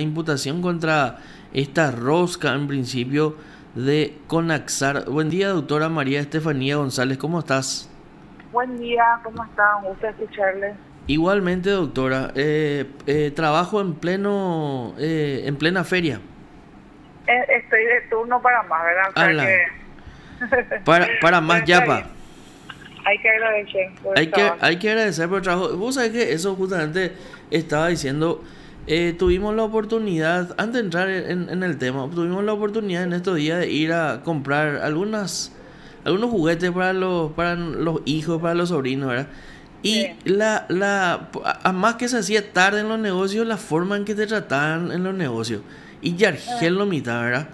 Imputación contra esta rosca, en principio, de Conaxar. Buen día, doctora María Estefanía González, ¿cómo estás? Buen día, ¿cómo está? Un gusto escucharle. Igualmente, doctora, trabajo en plena feria. Estoy de turno para más, ¿verdad? O sea Ala, que... para Pero más está yapa. bien. Hay que agradecer por el trabajo. Hay que agradecer por el trabajo. Vos sabés que eso justamente estaba diciendo. Tuvimos la oportunidad, antes de entrar en el tema, tuvimos la oportunidad en estos días de ir a comprar algunos juguetes para los hijos, para los sobrinos, ¿verdad? Y Sí. a más que se hacía tarde en los negocios, la forma en que te trataban en los negocios. Y Ah, Yargel lo mitad, ¿verdad?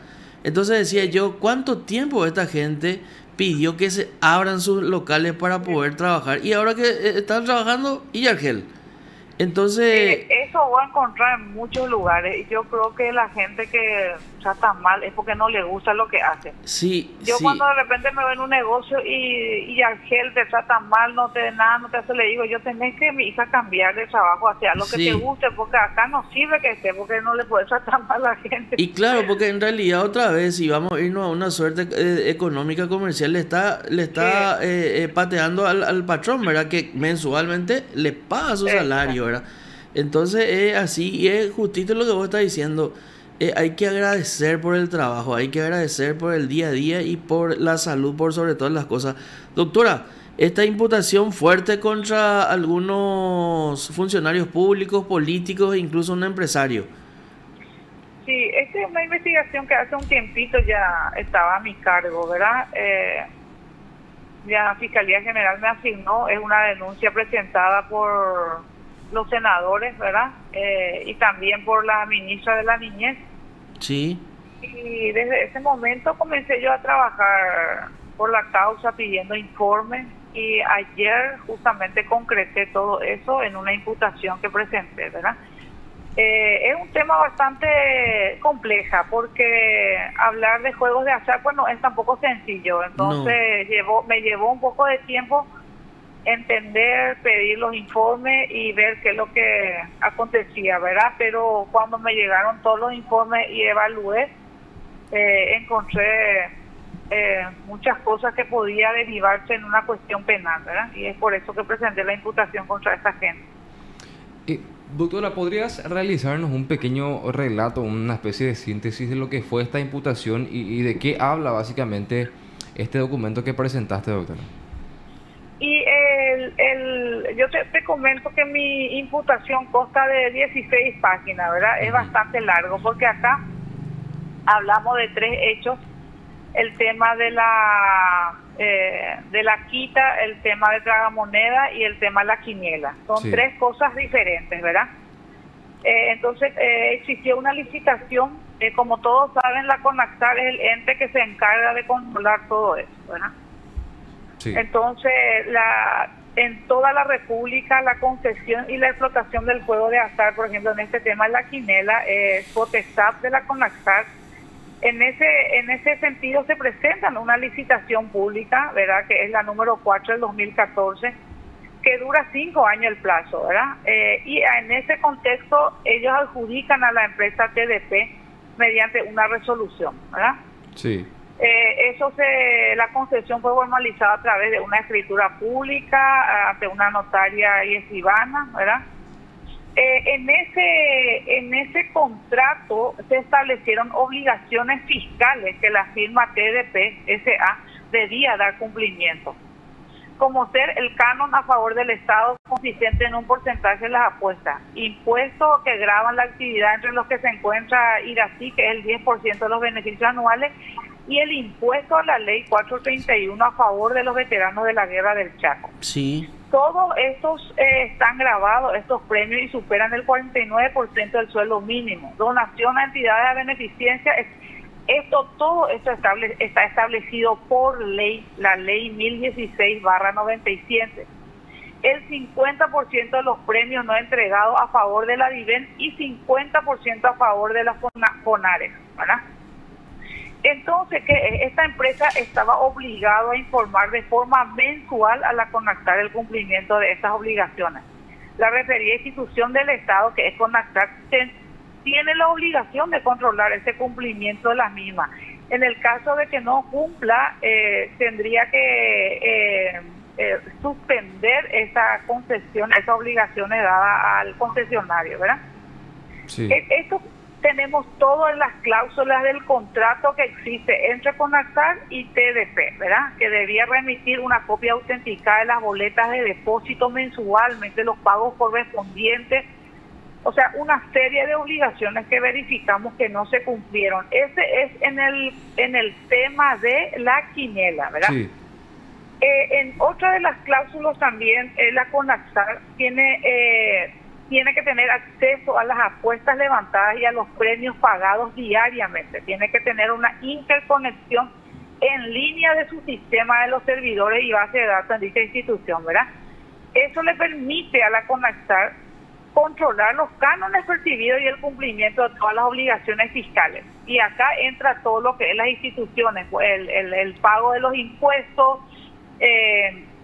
Entonces decía sí, yo, ¿cuánto tiempo esta gente pidió que se abran sus locales para sí. poder trabajar? Y ahora que están trabajando, y Yargel. Entonces, Eso voy a encontrar en muchos lugares y yo creo que la gente que trata mal es porque no le gusta lo que hace. sí, Yo cuando sí. de repente me veo en un negocio y Argel te trata mal, no te nada, no te hace, le digo, yo tenés que mi hija cambiar de trabajo hacia lo que te Sí, guste, porque acá no sirve que esté, porque no le puedes tratar mal a la gente. y claro, porque en realidad otra vez, si vamos a irnos a una suerte económica comercial, le Sí, está pateando al patrón, ¿verdad? Que mensualmente le paga su salario, exacto. ¿verdad? Entonces es así, y es justito lo que vos estás diciendo. Hay que agradecer por el trabajo, hay que agradecer por el día a día y por la salud, por sobre todas las cosas. Doctora, esta imputación fuerte contra algunos funcionarios públicos, políticos e incluso un empresario. Sí, esta es una investigación que hace un tiempito ya estaba a mi cargo, ¿verdad? Ya la Fiscalía General me asignó, es una denuncia presentada por los senadores, ¿verdad? Y también por la ministra de la Niñez. Sí. Y desde ese momento comencé yo a trabajar por la causa pidiendo informes y ayer justamente concreté todo eso en una imputación que presenté, ¿verdad? Es un tema bastante compleja porque hablar de juegos de azar pues no es tampoco sencillo, No. entonces me llevó un poco de tiempo entender, pedir los informes y ver qué es lo que acontecía, ¿verdad? Pero cuando me llegaron todos los informes y evalué, encontré muchas cosas que podía derivarse en una cuestión penal, ¿verdad? Y es por eso que presenté la imputación contra esta gente. Eh, Doctora, ¿podrías realizarnos un pequeño relato, una especie de síntesis de lo que fue esta imputación y de qué habla básicamente este documento que presentaste, doctora? Y yo te comento que mi imputación consta de 16 páginas, ¿verdad? Es Ujú. bastante largo porque acá hablamos de tres hechos: el tema de la quita, el tema de tragamoneda y el tema de la quiniela. Son Sí, tres cosas diferentes, ¿verdad? Entonces existió una licitación, como todos saben, la CONAXAR es el ente que se encarga de controlar todo eso, ¿verdad? sí, Entonces, en toda la República, la concesión y la explotación del juego de azar, por ejemplo, en este tema de la quinela, es potestad de la CONAXAR. En ese sentido se presenta una licitación pública, ¿verdad?, que es la número 4 del 2014, que dura 5 años el plazo, ¿verdad? Y en ese contexto ellos adjudican a la empresa TDP mediante una resolución, ¿verdad? sí. La concesión fue formalizada a través de una escritura pública ante una notaria y escribana, ¿verdad? En ese contrato se establecieron obligaciones fiscales que la firma TDP SA debía dar cumplimiento, como ser el canon a favor del Estado consistente en un porcentaje de las apuestas, impuestos que graban la actividad entre los que se encuentra IRACI, que es el 10% de los beneficios anuales, y el impuesto a la ley 431 a favor de los veteranos de la guerra del Chaco. Sí. Todos estos están grabados, estos premios, y superan el 49% del sueldo mínimo. Donación a entidades de beneficencia, todo esto está establecido por ley, la ley 1016/97. El 50% de los premios no entregados a favor de la DIVEN y 50% a favor de las FONARES, ¿verdad? Entonces, que esta empresa estaba obligada a informar de forma mensual a la CONACTAR el cumplimiento de estas obligaciones. La referida institución del Estado, que es CONACTAR, tiene la obligación de controlar ese cumplimiento de las mismas. En el caso de que no cumpla, tendría que suspender esa concesión, esas obligaciones dadas al concesionario, ¿verdad? Sí. Esto tenemos todo en las cláusulas del contrato que existe entre Conaxar y TDP, ¿verdad? Que debía remitir una copia autenticada de las boletas de depósito mensualmente, los pagos correspondientes, o sea, una serie de obligaciones que verificamos que no se cumplieron. Ese es en el tema de la quinela, ¿verdad? Sí. En otra de las cláusulas también, la Conaxar tiene que tener acceso a las apuestas levantadas y a los premios pagados diariamente. Tiene que tener una interconexión en línea de su sistema de los servidores y base de datos en dicha institución, ¿verdad? Eso le permite a la Conaxar controlar los cánones percibidos y el cumplimiento de todas las obligaciones fiscales. Y acá entra todo lo que es las instituciones, el pago de los impuestos,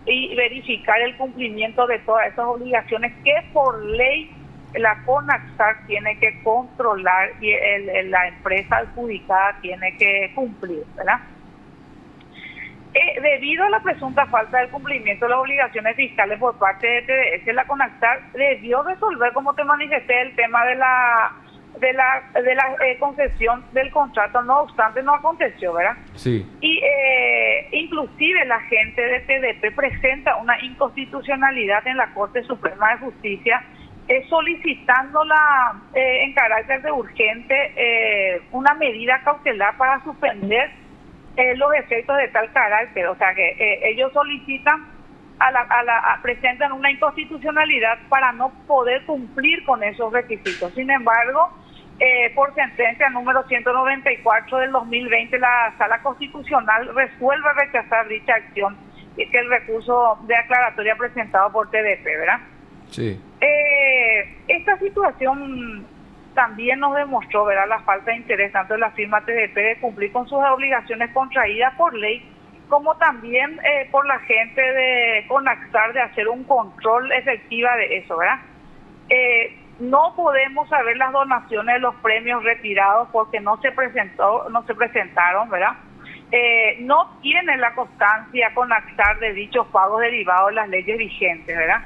y verificar el cumplimiento de todas esas obligaciones que por ley la Conaxar tiene que controlar y la empresa adjudicada tiene que cumplir, ¿verdad? Debido a la presunta falta del cumplimiento de las obligaciones fiscales por parte de TDS, la Conaxar debió resolver, como te manifesté, el tema de la concesión del contrato. No obstante, no aconteció, ¿verdad? Sí. Y inclusive la gente de TDP presenta una inconstitucionalidad en la Corte Suprema de Justicia, solicitándola en carácter de urgente una medida cautelar para suspender los efectos de tal carácter. O sea que ellos solicitan presentan una inconstitucionalidad para no poder cumplir con esos requisitos. Sin embargo, por sentencia número 194 del 2020, la Sala Constitucional resuelve rechazar dicha acción, y que el recurso de aclaratoria presentado por TDP, ¿verdad? Sí. Esta situación también nos demostró, ¿verdad?, la falta de interés tanto de la firma TDP de cumplir con sus obligaciones contraídas por ley, como también por la gente de Conaxar de hacer un control efectiva de eso, ¿verdad? No podemos saber las donaciones de los premios retirados porque no se presentaron, ¿verdad? No tiene la constancia Conaxar de dichos pagos derivados de las leyes vigentes, ¿verdad?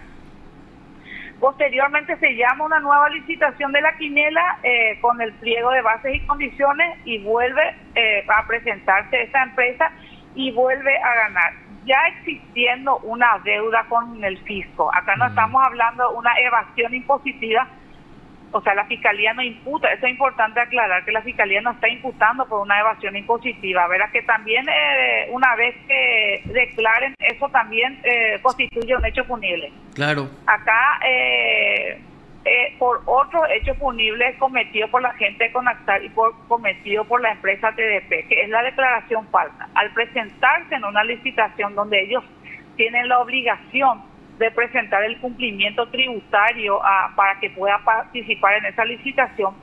Posteriormente se llama una nueva licitación de la quinela con el pliego de bases y condiciones y vuelve a presentarse esta empresa y vuelve a ganar, ya existiendo una deuda con el fisco. Acá no estamos hablando de una evasión impositiva, o sea, la Fiscalía no imputa, eso es importante aclarar, que la Fiscalía no está imputando por una evasión impositiva, verás que también una vez que declaren, eso también constituye un hecho punible. Claro. Acá, por otros hechos punibles cometidos por la gente de Conaxar y cometido por la empresa TDP, que es la declaración falsa. Al presentarse en una licitación donde ellos tienen la obligación de presentar el cumplimiento tributario para que pueda participar en esa licitación,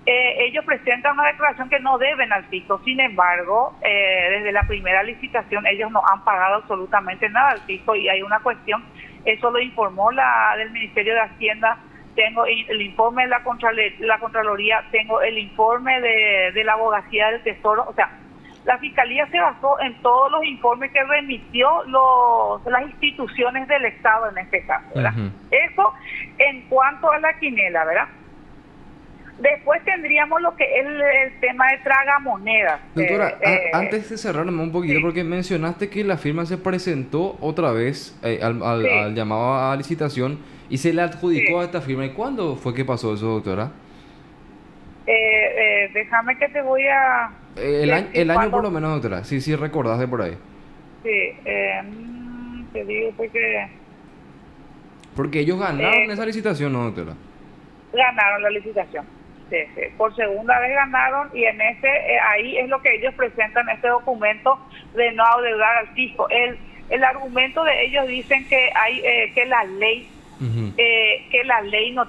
ellos presentan una declaración que no deben al fisco. Sin embargo, desde la primera licitación ellos no han pagado absolutamente nada al fisco y hay una cuestión, eso lo informó del Ministerio de Hacienda. Tengo el informe de la Contraloría, tengo el informe de la Abogacía del Tesoro. O sea, la Fiscalía se basó en todos los informes que remitió las instituciones del Estado en este caso, ¿verdad? Eso en cuanto a la quinela, ¿verdad? Después tendríamos lo que es el tema de tragamonedas. Doctora, antes de cerrarme un poquito, sí, porque mencionaste que la firma se presentó otra vez al llamado a licitación y se le adjudicó a esta firma. ¿Y cuándo fue que pasó eso, doctora? Déjame que te voy a... el año por lo menos, doctora, sí recordás de por ahí. Sí, te digo porque... Porque ellos ganaron esa licitación, ¿no, doctora? Ganaron la licitación. Sí. Por segunda vez ganaron y en ahí es lo que ellos presentan, este documento de no adeudar al fisco. El argumento de ellos dicen que hay que la ley no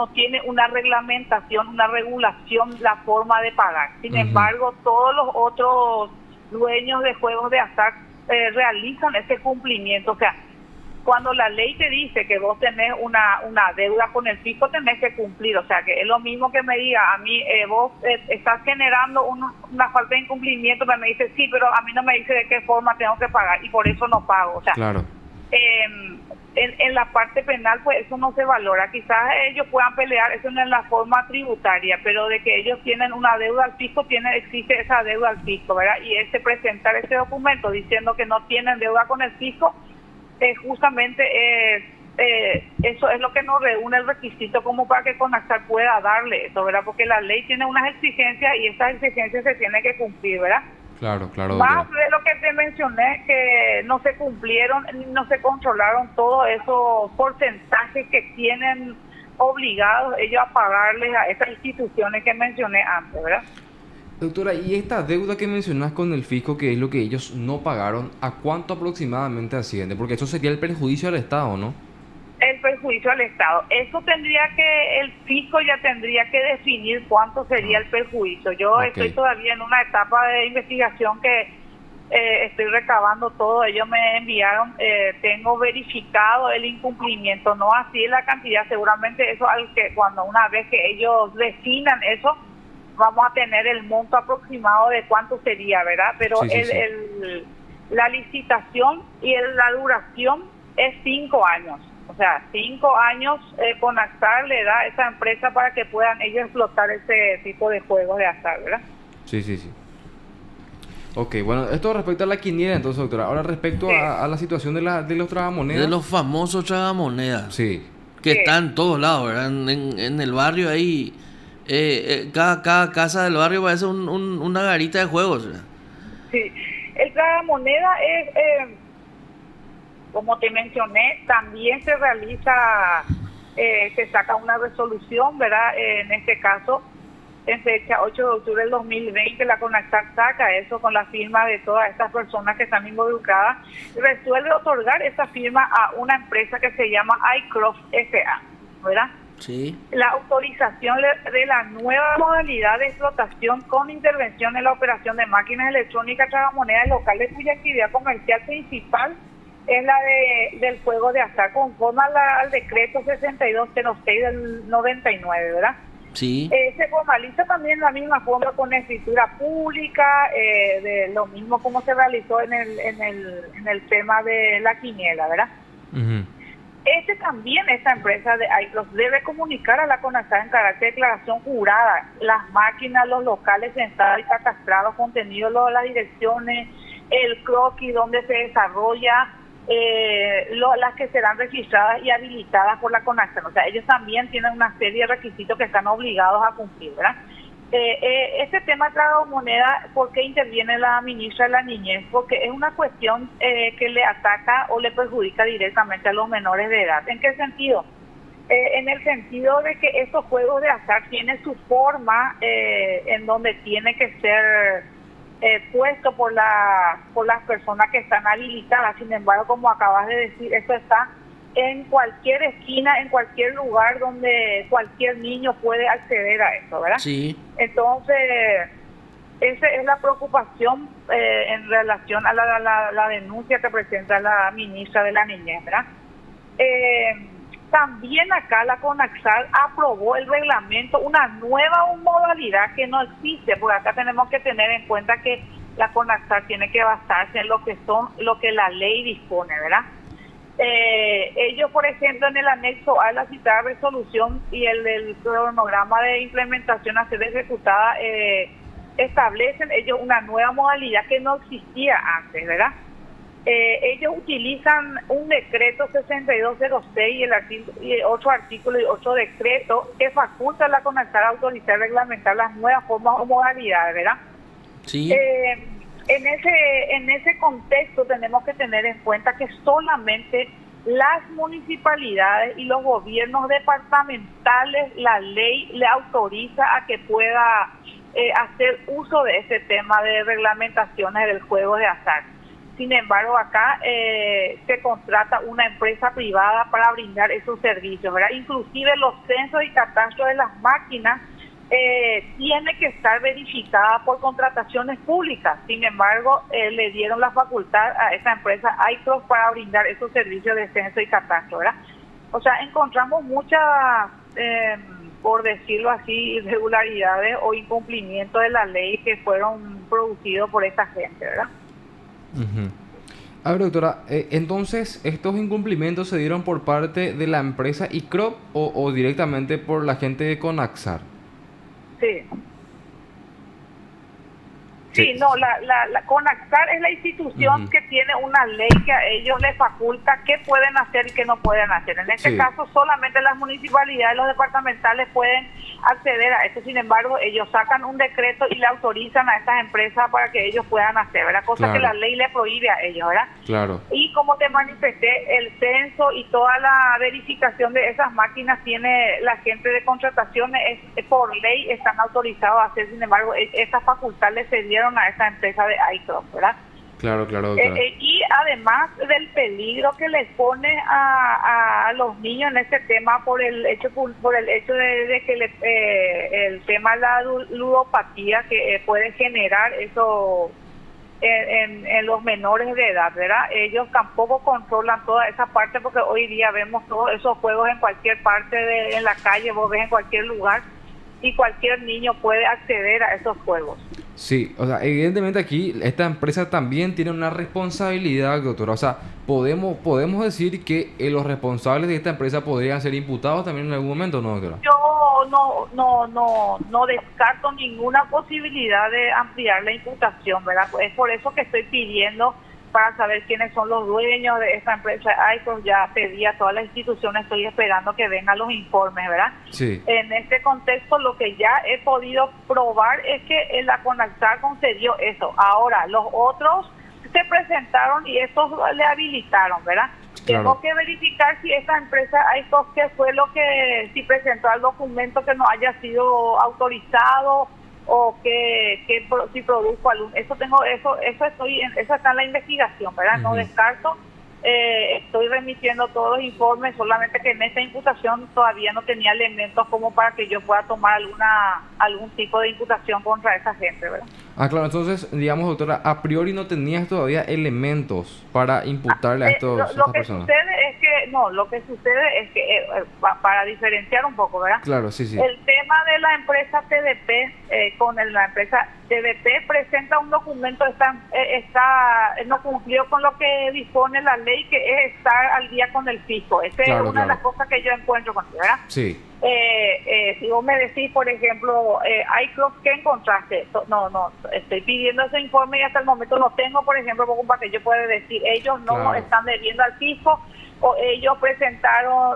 tiene una reglamentación, una regulación, la forma de pagar. Sin embargo, todos los otros dueños de juegos de azar realizan ese cumplimiento. O sea, cuando la ley te dice que vos tenés una deuda con el fisco, tenés que cumplir. O sea, que es lo mismo que me diga a mí, vos estás generando una falta de incumplimiento, pero me dice, sí, pero a mí no me dice de qué forma tengo que pagar y por eso no pago. O sea, Claro. en la parte penal, pues eso no se valora. Quizás ellos puedan pelear eso en la forma tributaria, pero de que ellos tienen una deuda al fisco, existe esa deuda al fisco, ¿verdad? Y presentar ese documento diciendo que no tienen deuda con el fisco, justamente eso es lo que nos reúne el requisito como para que CONACSAR pueda darle eso, ¿verdad? Porque la ley tiene unas exigencias y esas exigencias se tienen que cumplir, ¿verdad? Claro, claro. Más de lo que te mencioné, que no se cumplieron, no se controlaron todos esos porcentajes que tienen obligados ellos a pagarles a esas instituciones que mencioné antes, ¿verdad? Doctora, y esta deuda que mencionas con el fisco, que es lo que ellos no pagaron, ¿a cuánto aproximadamente asciende? Porque eso sería el perjuicio al Estado, ¿no? El perjuicio al Estado. Eso el fisco ya tendría que definir cuánto sería el perjuicio. Yo estoy todavía en una etapa de investigación que estoy recabando todo. Ellos me enviaron, tengo verificado el incumplimiento, no así la cantidad. Seguramente eso, una vez que ellos definan eso, vamos a tener el monto aproximado de cuánto sería, ¿verdad? Pero sí. La licitación y la duración es 5 años. O sea, 5 años CONACSAR le da a esa empresa para que puedan ellos explotar ese tipo de juegos de azar, ¿verdad? Sí, sí, sí. Ok, bueno, esto respecto a la quiniela, entonces, doctora. Ahora respecto a la situación de los tragamonedas. De los famosos tragamonedas. Sí. Que están en todos lados, ¿verdad? En el barrio ahí, cada casa del barrio parece una garita de juegos, ¿verdad? Sí, el tragamoneda es... como te mencioné, también se realiza, se saca una resolución, ¿verdad? En este caso, en fecha 8 de octubre del 2020, la CONACSAR saca eso con la firma de todas estas personas que están involucradas, resuelve otorgar esa firma a una empresa que se llama iCroft S.A., ¿verdad? Sí. La autorización de la nueva modalidad de explotación con intervención en la operación de máquinas electrónicas tragamonedas locales cuya actividad comercial principal es la del juego de azar, conforme al decreto 6206 del 99, ¿verdad? Sí. Se formaliza también la misma forma con escritura pública, de lo mismo como se realizó en el tema de la quiniela, ¿verdad? Uh-huh. Esta empresa de iCroft debe comunicar a la CONACSAR en carácter de declaración jurada las máquinas, los locales censurados y catastrados, contenidos, las direcciones, el croquis donde se desarrolla, las que serán registradas y habilitadas por la CONACSAR. O sea, ellos también tienen una serie de requisitos que están obligados a cumplir, ¿verdad? Este tema de tragamoneda, ¿por qué interviene la ministra de la Niñez? Porque es una cuestión que le ataca o le perjudica directamente a los menores de edad. ¿En qué sentido? En el sentido de que estos juegos de azar tienen su forma en donde tiene que ser puesto por las personas que están habilitadas. Sin embargo, como acabas de decir, esto está en cualquier esquina, en cualquier lugar donde cualquier niño puede acceder a eso, ¿verdad? Sí. Entonces, esa es la preocupación en relación a la denuncia que presenta la ministra de la Niñez, ¿verdad? También acá la CONACSAR aprobó el reglamento, una nueva modalidad que no existe, porque acá tenemos que tener en cuenta que la CONACSAR tiene que basarse en lo que la ley dispone, ¿verdad? Ellos, por ejemplo, en el anexo A de la citada resolución y el cronograma de implementación a ser ejecutada, establecen ellos una nueva modalidad que no existía antes, ¿verdad? Ellos utilizan un decreto 6206 y otro artículo y otro decreto que faculta a la CONACSAR a autorizar y reglamentar las nuevas formas o modalidades, ¿verdad? Sí. En ese contexto tenemos que tener en cuenta que solamente las municipalidades y los gobiernos departamentales, la ley le autoriza a que pueda hacer uso de ese tema de reglamentaciones del juego de azar. Sin embargo, acá se contrata una empresa privada para brindar esos servicios, ¿verdad? Inclusive los censos y catastros de las máquinas tiene que estar verificada por contrataciones públicas. Sin embargo, le dieron la facultad a esa empresa iCross para brindar esos servicios de censo y catastro, ¿verdad? O sea, encontramos muchas, por decirlo así, irregularidades o incumplimientos de la ley que fueron producidos por esta gente, ¿verdad? Ujú. A ver, doctora, entonces, ¿estos incumplimientos se dieron por parte de la empresa ICROP o directamente por la gente de Conaxar? Sí. Sí, no, la Conaxar es la institución que tiene una ley que a ellos les faculta qué pueden hacer y qué no pueden hacer. En este caso, solamente las municipalidades, los departamentales pueden acceder a esto. Sin embargo, ellos sacan un decreto y le autorizan a estas empresas para que ellos puedan hacer, ¿verdad? Cosa que la ley le prohíbe a ellos, ¿verdad? Claro. Y como te manifesté, el censo y toda la verificación de esas máquinas tiene la gente de contrataciones, por ley están autorizados a hacer. Sin embargo, esta facultad le cedieron a esa empresa de iCross, ¿verdad? Claro, claro, doctora. Y además del peligro que les pone a los niños en este tema por el hecho de que el tema de la ludopatía que puede generar eso en los menores de edad, ¿verdad? Ellos tampoco controlan toda esa parte porque hoy día vemos todos esos juegos en cualquier parte en la calle, vos ves en cualquier lugar y cualquier niño puede acceder a esos juegos. Sí, o sea, evidentemente aquí esta empresa también tiene una responsabilidad, doctora. O sea, podemos decir que los responsables de esta empresa podrían ser imputados también en algún momento, ¿no, doctora? Yo no descarto ninguna posibilidad de ampliar la imputación, ¿verdad? Pues es por eso que estoy pidiendo para saber quiénes son los dueños de esta empresa. Pues ya pedí a todas las instituciones, estoy esperando que vengan los informes, ¿verdad? Sí. En este contexto, lo que ya he podido probar es que la Conaxar concedió eso. Ahora, los otros se presentaron y estos le habilitaron, ¿verdad? Claro. Tengo que verificar si esa empresa, qué fue lo que, si presentó el documento que no haya sido autorizado o si produjo algún, eso está en la investigación, ¿verdad? No descarto, estoy remitiendo todos los informes, solamente que en esta imputación todavía no tenía elementos como para que yo pueda tomar algún tipo de imputación contra esa gente, ¿verdad? Ah, claro, entonces, digamos, doctora, a priori no tenías todavía elementos para imputarle a estas personas. Lo que sucede es que, para diferenciar un poco, ¿verdad? Claro, sí. El tema de la empresa TDP, la empresa TDP presenta un documento, no cumplió con lo que dispone la ley, que es estar al día con el fisco. Esa es una de las cosas que yo encuentro con ¿verdad? Sí. Si vos me decís, por ejemplo, iCross, ¿qué encontraste? No, estoy pidiendo ese informe y hasta el momento no tengo, por ejemplo, para que yo pueda decir, ellos no están debiendo al fisco, o ellos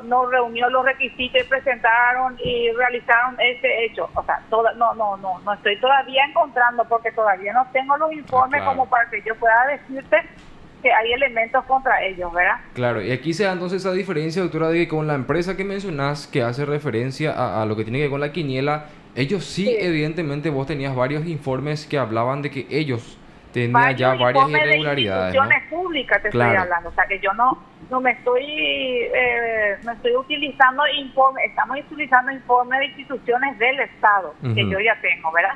no reunió los requisitos y presentaron y realizaron ese hecho. O sea, no estoy todavía encontrando, porque todavía no tengo los informes como para que yo pueda decirte que hay elementos contra ellos, ¿verdad? Claro, y aquí se da entonces esa diferencia, doctora, de que con la empresa que mencionás, que hace referencia a lo que tiene que ver con la quiniela, ellos sí, evidentemente vos tenías varios informes que hablaban de que ellos tenían ya varias irregularidades, ¿no? Instituciones públicas te estoy hablando, o sea que yo no me estoy utilizando informes, estamos utilizando informes de instituciones del Estado, que yo ya tengo, ¿verdad?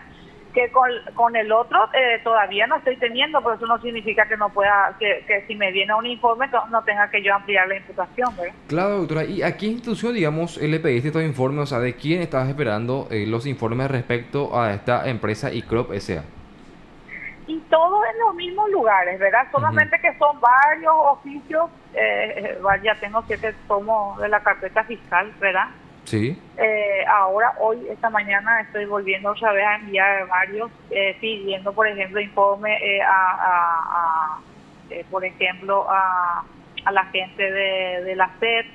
Que con el otro todavía no estoy teniendo, pero eso no significa que no pueda, que si me viene un informe no tenga que yo ampliar la imputación, ¿verdad? Claro, doctora. ¿Y a qué institución, digamos, le pediste estos informes? O sea, ¿de quién estabas esperando los informes respecto a esta empresa ICROP S.A.? Y todo en los mismos lugares, ¿verdad? Solamente que son varios oficios, ya tengo 7 tomos de la carpeta fiscal, ¿verdad? Sí. Hoy, esta mañana, estoy volviendo otra vez a enviar varios, pidiendo, por ejemplo, informe por ejemplo, a la gente de la SED,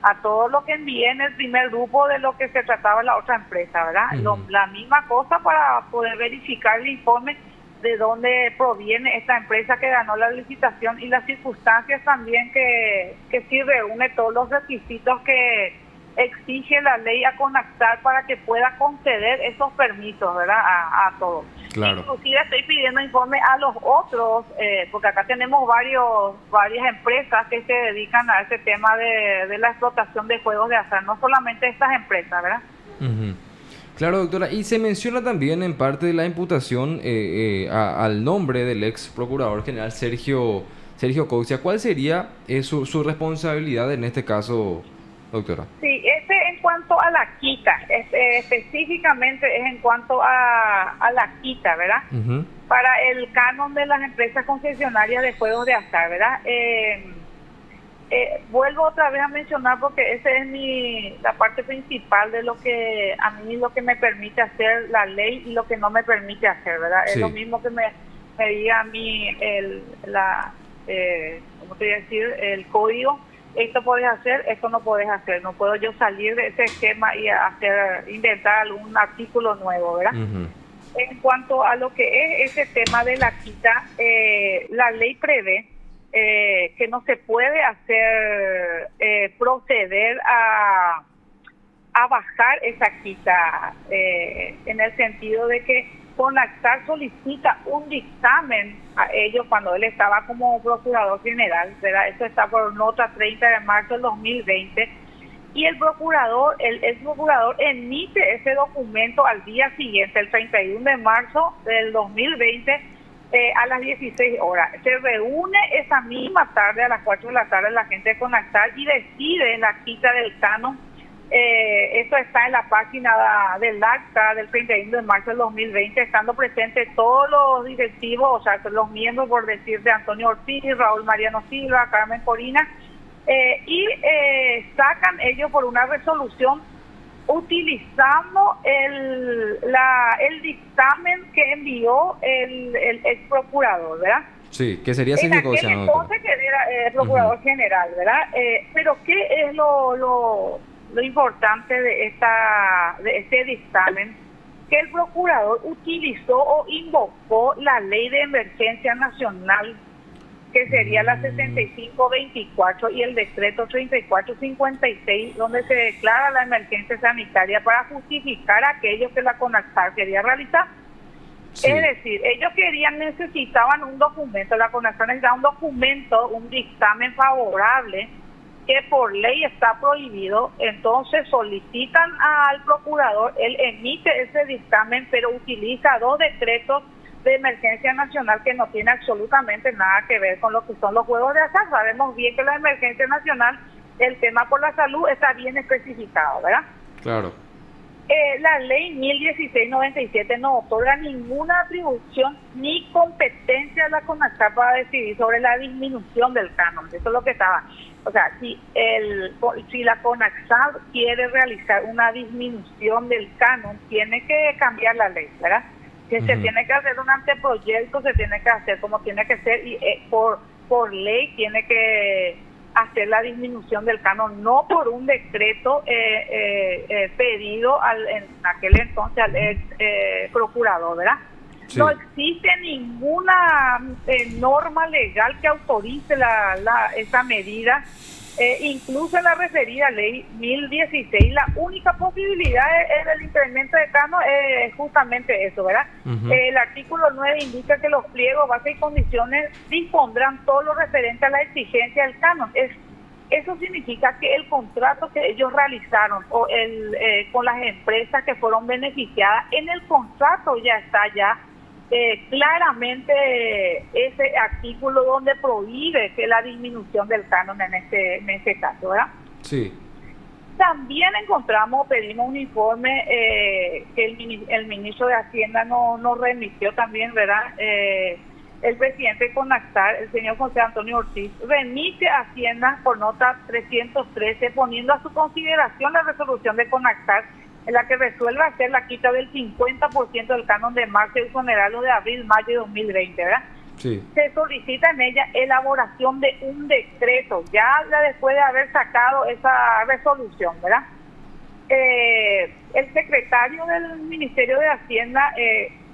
a todo lo que envié en el primer grupo de lo que se trataba la otra empresa, ¿verdad? La misma cosa para poder verificar el informe de dónde proviene esta empresa que ganó la licitación y las circunstancias también que sí reúne todos los requisitos que exige la ley a Conaxar para que pueda conceder esos permisos, ¿verdad? A todos. Claro. Inclusive estoy pidiendo informe a los otros, porque acá tenemos varias empresas que se dedican a ese tema de la explotación de juegos de azar, no solamente estas empresas, ¿verdad? Claro, doctora, y se menciona también en parte de la imputación al nombre del ex procurador general Sergio Coxia. ¿Cuál sería su responsabilidad en este caso, doctora? Sí, en cuanto a la quita, específicamente es en cuanto a la quita, ¿verdad? Ujú. Para el canon de las empresas concesionarias de juegos de azar, ¿verdad? Vuelvo otra vez a mencionar porque esa es la parte principal de lo que a mí lo que me permite hacer la ley y lo que no me permite hacer, ¿verdad? Sí. Es lo mismo que me diga a mí ¿cómo te voy a decir? El código. Esto podés hacer, esto no podés hacer. No puedo yo salir de ese esquema y inventar algún artículo nuevo, ¿verdad? Ujú. En cuanto a lo que es ese tema de la quita, la ley prevé que no se puede hacer proceder a bajar esa quita en el sentido de que Conactar solicita un dictamen a ellos cuando él estaba como procurador general, ¿verdad? Eso está por nota 30 de marzo del 2020 y el ex procurador emite ese documento al día siguiente, el 31 de marzo del 2020 a las 16 horas. Se reúne esa misma tarde a las 4 de la tarde la gente de Conactar y decide la quita del canon. Esto está en la página del acta del 31 de marzo del 2020, estando presentes todos los directivos, o sea, los miembros, por decir, de Antonio Ortiz, Raúl Mariano Silva, Carmen Corina, y sacan ellos por una resolución utilizando el dictamen que envió el ex procurador, ¿verdad? Sí, que sería En Sergio aquel Coxia, ¿no, doctora? entonces que era procurador general, ¿verdad? Pero ¿qué es lo importante de este dictamen? Que el procurador utilizó o invocó la ley de emergencia nacional, que sería la 6524 y el decreto 3456, donde se declara la emergencia sanitaria para justificar aquello que la CONACSAR quería realizar. Sí. Es decir, ellos necesitaban un documento, la CONACSAR necesitaba un documento, un dictamen favorable, que por ley está prohibido. Entonces solicitan al procurador, él emite ese dictamen, pero utiliza 2 decretos de emergencia nacional que no tiene absolutamente nada que ver con lo que son los juegos de azar. Sabemos bien que la emergencia nacional, el tema por la salud está bien especificado, ¿verdad? Claro. La ley 1016/97 no otorga ninguna atribución ni competencia a la CONACSAR para decidir sobre la disminución del canon. Eso es lo que estaba. O sea, si la CONACSAR quiere realizar una disminución del canon, tiene que cambiar la ley, ¿verdad? Que se tiene que hacer un anteproyecto, se tiene que hacer como tiene que ser, y por ley tiene que hacer la disminución del canon, no por un decreto pedido en aquel entonces al ex procurador, ¿verdad? Sí. No existe ninguna norma legal que autorice esa medida. Incluso en la referida ley 1016, la única posibilidad es el incremento de canon, es justamente eso, ¿verdad? El artículo 9 indica que los pliegos, bases y condiciones dispondrán todo lo referente a la exigencia del canon. Eso significa que el contrato que ellos realizaron con las empresas que fueron beneficiadas, en el contrato ya está claramente ese artículo donde prohíbe que la disminución del canon en este caso, ¿verdad? Sí. También pedimos un informe que el ministro de Hacienda nos remitió también, ¿verdad? El presidente de CONACSAR, el señor José Antonio Ortiz, remite a Hacienda por nota 313, poniendo a su consideración la resolución de CONACSAR en la que resuelve hacer la quita del 50% del canon de marzo y exonerarlo de abril-mayo de 2020, ¿verdad? Sí. Se solicita en ella elaboración de un decreto, ya después de haber sacado esa resolución, ¿verdad? El secretario del Ministerio de Hacienda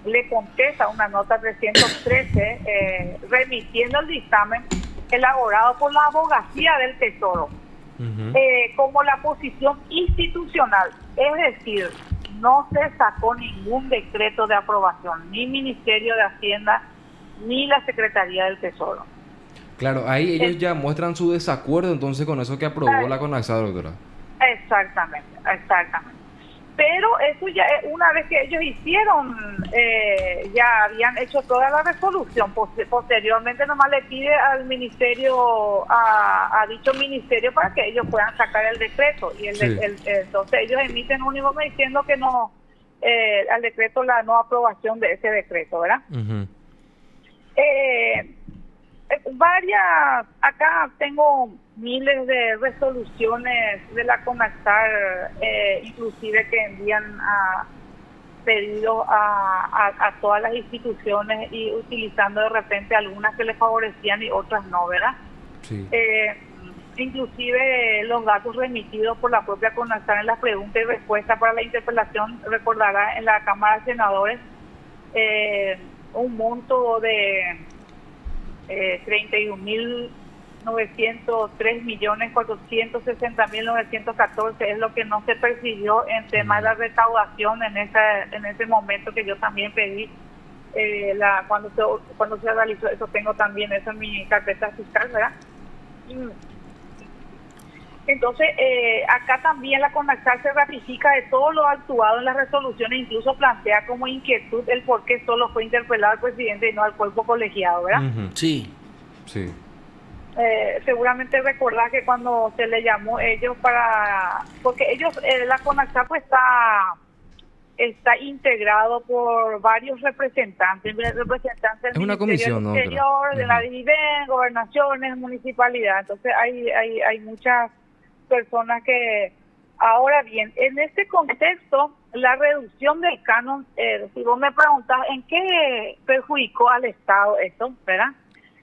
le contesta una nota 313 remitiendo el dictamen elaborado por la Abogacía del Tesoro. Como la posición institucional, es decir, no se sacó ningún decreto de aprobación, ni Ministerio de Hacienda, ni la Secretaría del Tesoro. Claro, ahí ellos ya muestran su desacuerdo entonces con eso que aprobó la CONACSAR, doctora. Exactamente. pero eso ya una vez que ellos hicieron, ya habían hecho toda la resolución. Posteriormente nomás le pide al ministerio, a dicho ministerio, para que ellos puedan sacar el decreto. Y entonces ellos emiten un informe diciendo que no, al decreto, la no aprobación de ese decreto, ¿verdad? Acá tengo miles de resoluciones de la CONACSAR, inclusive que envían pedidos a todas las instituciones, y utilizando de repente algunas que les favorecían y otras no, ¿verdad? Sí. Inclusive los datos remitidos por la propia CONACSAR en las preguntas y respuestas para la interpelación, recordará en la Cámara de Senadores, un monto de 31.903.460.914 es lo que no se percibió en tema de la recaudación en ese momento, que yo también pedí cuando se realizó eso. Tengo también eso en mi carpeta fiscal, ¿verdad? Entonces, acá también la CONACSAR se ratifica de todo lo actuado en las resoluciones, incluso plantea como inquietud el por qué solo fue interpelado al presidente y no al cuerpo colegiado, ¿verdad? Sí. Sí. Seguramente recordás que cuando se le llamó ellos porque ellos, la CONACSAR pues está integrado por varios representantes del Es una Ministerio comisión, del ¿no? Interior, de la DIVEN, gobernaciones, municipalidad. Entonces hay muchas personas que... Ahora bien, en este contexto, la reducción del canon, si vos me preguntás en qué perjudicó al Estado esto, ¿verdad?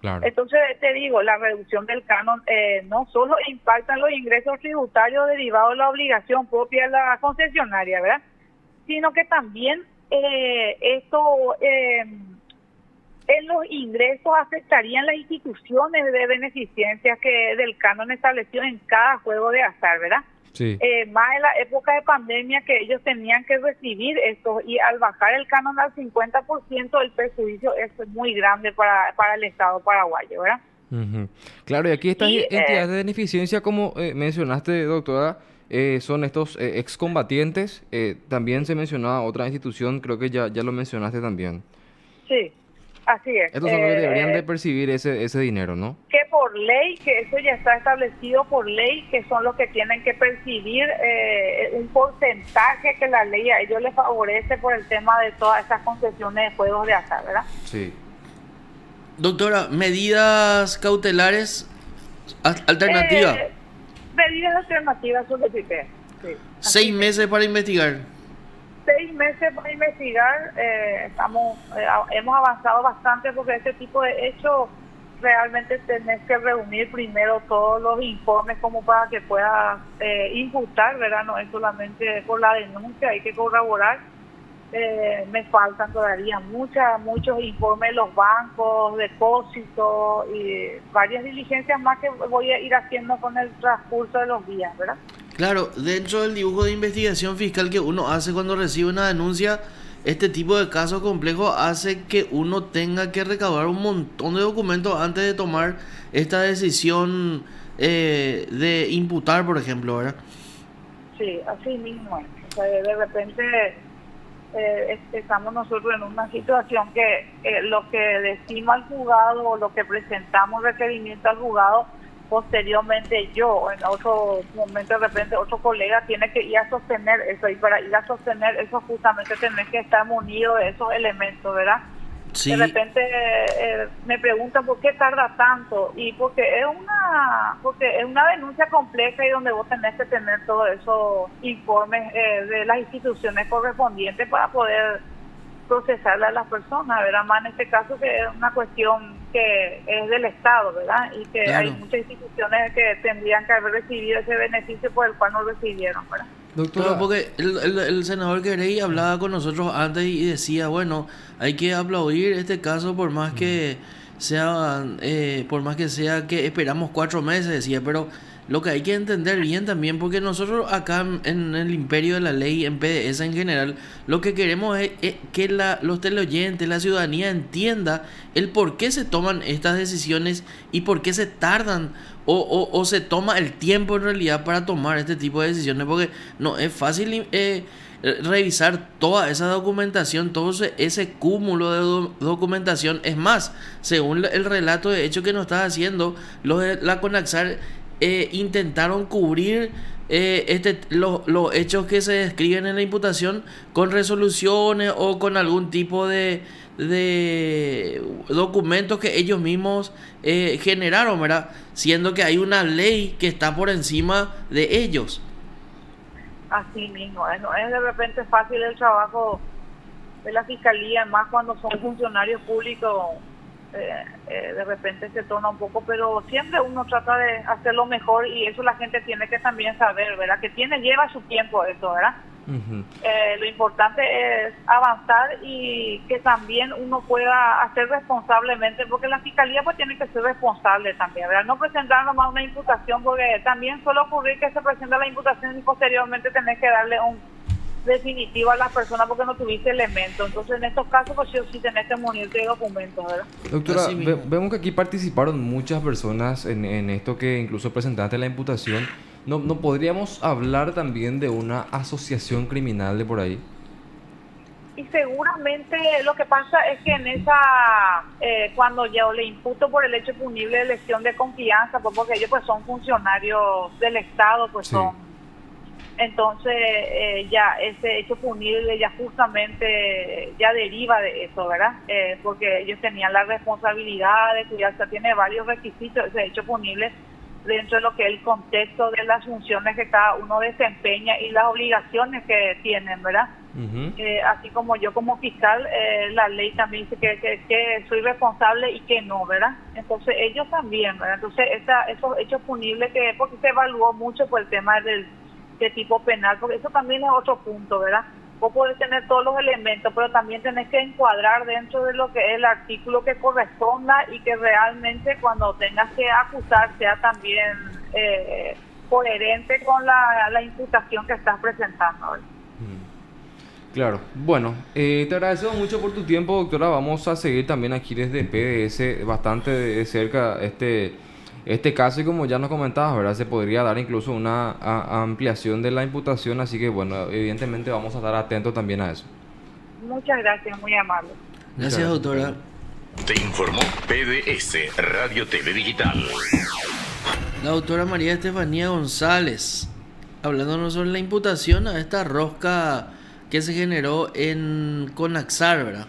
Claro. Entonces te digo, la reducción del canon no solo impacta en los ingresos tributarios derivados de la obligación propia de la concesionaria, ¿verdad? Sino que también esto en los ingresos afectarían las instituciones de beneficencia que del canon establecido en cada juego de azar, ¿verdad? Sí. Más en la época de pandemia, que ellos tenían que recibir esto, y al bajar el canon al 50%, el perjuicio es muy grande para el Estado paraguayo, ¿verdad? Claro, y aquí estas entidades de beneficencia, como mencionaste, doctora, son estos excombatientes. También se mencionaba otra institución, creo que ya lo mencionaste también. Sí, así es. Estos son los que deberían de percibir ese dinero, ¿no? Que por ley, que eso ya está establecido por ley, que son los que tienen que percibir un porcentaje que la ley a ellos les favorece por el tema de todas estas concesiones de juegos de azar, ¿verdad? Sí. Doctora, medidas cautelares alternativas. Medidas alternativas solicité. Sí. 6 meses para investigar. 6 meses para investigar. Hemos avanzado bastante, porque este tipo de hechos realmente tenés que reunir primero todos los informes como para que puedas imputar, ¿verdad? No es solamente por la denuncia, hay que corroborar. Me faltan todavía muchos informes de los bancos, depósitos y varias diligencias más que voy a ir haciendo con el transcurso de los días, ¿verdad? Claro, dentro del dibujo de investigación fiscal que uno hace cuando recibe una denuncia, este tipo de casos complejos hace que uno tenga que recabar un montón de documentos antes de tomar esta decisión de imputar, por ejemplo, ¿verdad? Sí, así mismo es. O sea, de repente estamos nosotros en una situación que lo que decimos al juzgado o lo que presentamos requerimiento al juzgado, posteriormente yo, en otro momento de repente otro colega tiene que ir a sostener eso, y para ir a sostener eso justamente tener que estar munido de esos elementos, ¿verdad? Sí. De repente me preguntan por qué tarda tanto, y porque es una denuncia compleja y donde vos tenés que tener todos esos informes de las instituciones correspondientes para poder procesarla a las personas, ¿verdad? Más en este caso que es una cuestión que es del Estado, ¿verdad? Y que claro, hay muchas instituciones que tendrían que haber recibido ese beneficio por el cual no recibieron, ¿verdad? Doctora, Claro, porque el senador Querey hablaba con nosotros antes y decía, bueno, hay que aplaudir este caso por más que sea que esperamos 4 meses, decía, pero lo que hay que entender bien también, porque nosotros acá en el imperio de la ley, en PDS en general, lo que queremos es que los teleoyentes, la ciudadanía entienda el por qué se toman estas decisiones y por qué se tardan o se toma el tiempo en realidad para tomar este tipo de decisiones, porque no es fácil revisar toda esa documentación, todo ese cúmulo de documentación. Es más, según el relato de hecho que nos estás haciendo, los de la CONAXAR intentaron cubrir los hechos que se describen en la imputación con resoluciones o con algún tipo de documentos que ellos mismos generaron, ¿verdad? Siendo que hay una ley que está por encima de ellos. Así mismo, no es de repente fácil el trabajo de la fiscalía, más cuando son funcionarios públicos, de repente se torna un poco, pero siempre uno trata de hacerlo mejor y eso la gente tiene que también saber, ¿verdad? Que lleva su tiempo eso, ¿verdad? Lo importante es avanzar y que también uno pueda hacer responsablemente, porque la fiscalía pues tiene que ser responsable también, ¿verdad? No presentar nomás una imputación, porque también suele ocurrir que se presenta la imputación y posteriormente tenés que darle un definitivo a las personas porque no tuviste elementos. Entonces en estos casos pues sí tenés que munirte de documentos, ¿verdad? Doctora, vemos que aquí participaron muchas personas en esto, que incluso presentaste la imputación. ¿No podríamos hablar también de una asociación criminal de por ahí? Y seguramente lo que pasa es que en esa, cuando yo le imputo por el hecho punible de lesión de confianza, pues porque ellos pues son funcionarios del Estado, pues sí. Entonces ya ese hecho punible ya justamente ya deriva de eso, ¿verdad? Porque ellos tenían la responsabilidad de cuidar, o sea, tiene varios requisitos ese hecho punible dentro de lo que es el contexto de las funciones que cada uno desempeña y las obligaciones que tienen, ¿verdad? Así como yo como fiscal, la ley también dice que soy responsable y que no, ¿verdad? Entonces ellos también, ¿verdad? Entonces esos hechos punibles, porque se evaluó mucho por el tema de tipo penal, porque eso también es otro punto, ¿verdad? Vos podés tener todos los elementos, pero también tenés que encuadrar dentro de lo que es el artículo que corresponda y que realmente cuando tengas que acusar sea también coherente con la imputación que estás presentando. Claro. Bueno, te agradecemos mucho por tu tiempo, doctora. Vamos a seguir también aquí desde PDS bastante de cerca este caso, y como ya nos comentabas, ¿verdad? Se podría dar incluso una ampliación de la imputación, así que bueno, evidentemente vamos a estar atentos también a eso. Muchas gracias, muy amable. Gracias, doctora. Te informó PDS Radio TV Digital. La doctora María Estefanía González, hablándonos sobre la imputación a esta rosca que se generó en CONAXAR, ¿verdad?